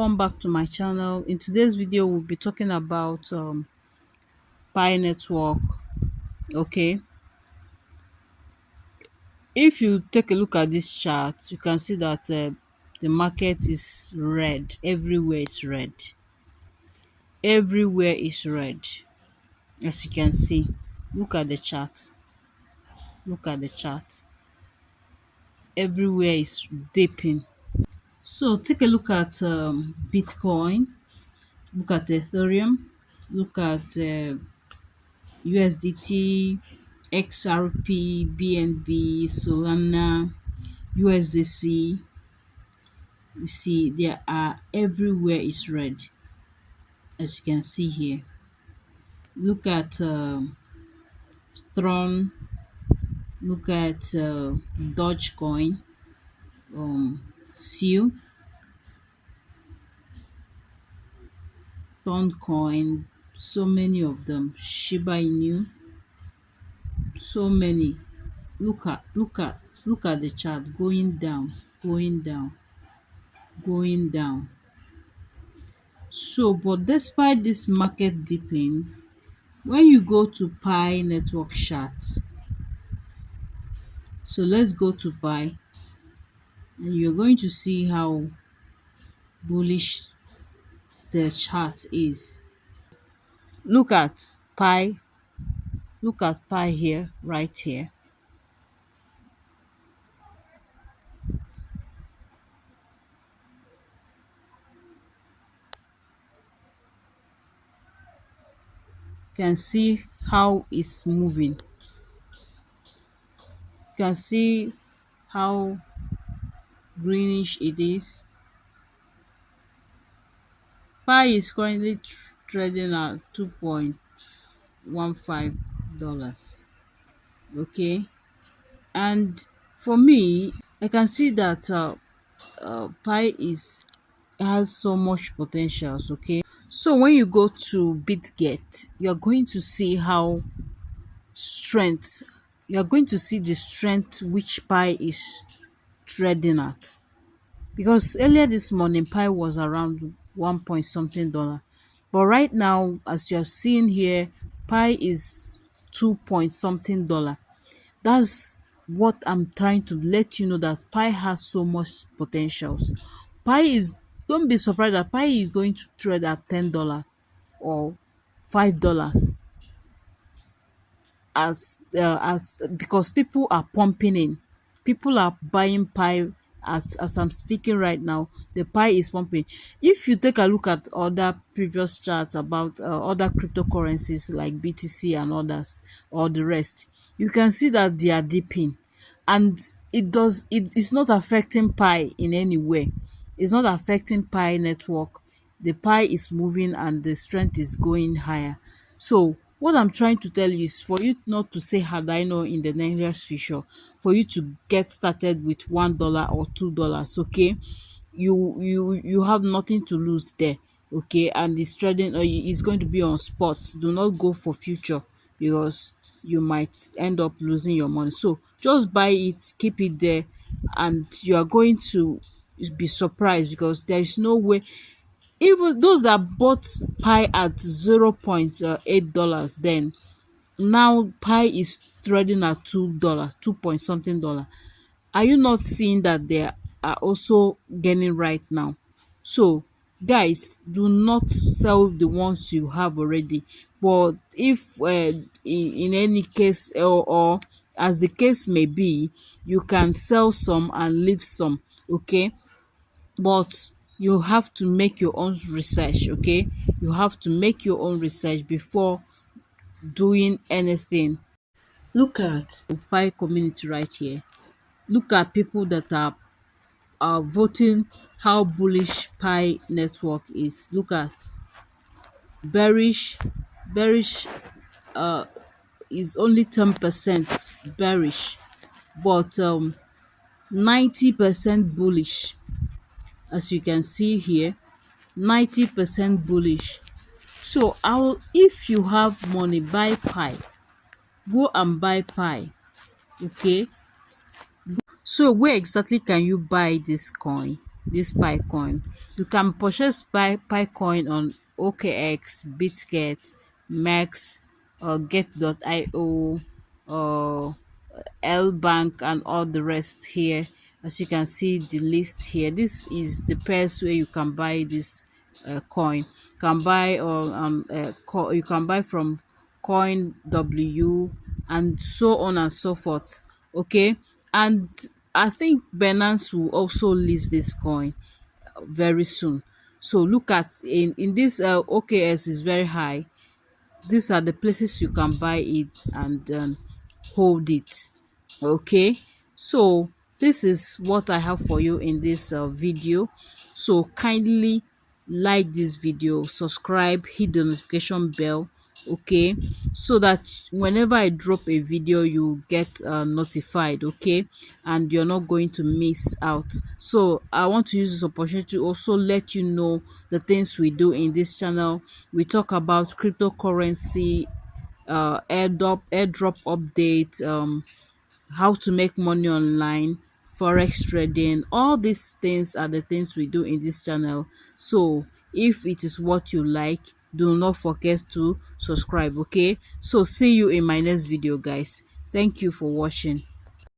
Welcome back to my channel. In today's video we'll be talking about PiNetwork. Okay, if you take a look at this chart, you can see that the market is red. Everywhere is red. Everywhere is red. As you can see, look at the chart. Look at the chart. Everywhere is dipping. So take a look at Bitcoin. Look at Ethereum. Look at USDT, XRP, BNB, Solana, USDC. You see, they are everywhere is red, as you can see here. Look at Tron. Look at Dogecoin, SEO, Toncoin. So many of them. Shiba Inu. So many. Look at the chart going down, going down, going down. So, but despite this market dipping, when you go to PiNetwork chart, so let's go to Pi, and you're going to see how bullish the chart is. Look at Pi, look at Pi here, right here. You can see how it's moving. You can see how greenish it is. Pi is currently trading at $2.15. Okay, and for me, I can see that Pi has so much potentials. Okay, so when you go to BitGet, you're going to see how strength. You're going to see the strength which Pi is trading at. Because earlier this morning Pi was around 1 point something dollar, but right now, as you have seen here, Pi is 2 point something dollar. That's what I'm trying to let you know, that Pi has so much potentials. Pi is, don't be surprised that Pi is going to trade at $10 or $5, as because people are pumping in, people are buying Pi. As I'm speaking right now, the Pi is pumping. If you take a look at other previous charts about other cryptocurrencies like BTC and others, or the rest, you can see that they are dipping, and it's not affecting Pi in any way. It's not affecting PiNetwork. The Pi is moving and the strength is going higher. So what I'm trying to tell you is for you not to say had I know in the nearest future, for you to get started with $1 or $2. Okay, you have nothing to lose there. Okay, and it's trading, it's going to be on spot. Do not go for future, because you might end up losing your money. So just buy it, keep it there, and you are going to be surprised, because there is no way. Even those that bought Pi at $0.8, then now Pi is trading at $2, 2 point something dollar. Are you not seeing that they are also gaining right now? So guys, do not sell the ones you have already. But if in any case, or as the case may be, you can sell some and leave some. Okay, but you have to make your own research. Okay, you have to make your own research before doing anything. Look at the Pi community right here. Look at people that are voting how bullish PiNetwork is. Look at bearish. Bearish is only 10% bearish, but 90% bullish. As you can see here, 90% bullish. So if you have money, buy Pi. Go and buy Pi. Okay, so where exactly can you buy this coin? this Pi coin. You can purchase Pi coin on OKX, Bitget, Max, Get.io, uh, L Bank, and all the rest here. As you can see the list here, this is the pairs where you can buy this coin. You can buy you can buy from Coin W and so on and so forth. Okay, and I think Binance will also list this coin very soon. So look at in this OKS is very high. These are the places you can buy it and hold it. Okay, so this is what I have for you in this video. So kindly like this video, subscribe, hit the notification bell, okay, so that whenever I drop a video you get notified, okay, and you're not going to miss out. So I want to use this opportunity to also let you know the things we do in this channel. We talk about cryptocurrency, airdrop update, how to make money online, forex trading. All these things are the things we do in this channel. So if it is what you like, do not forget to subscribe, okay? So see you in my next video, guys. Thank you for watching.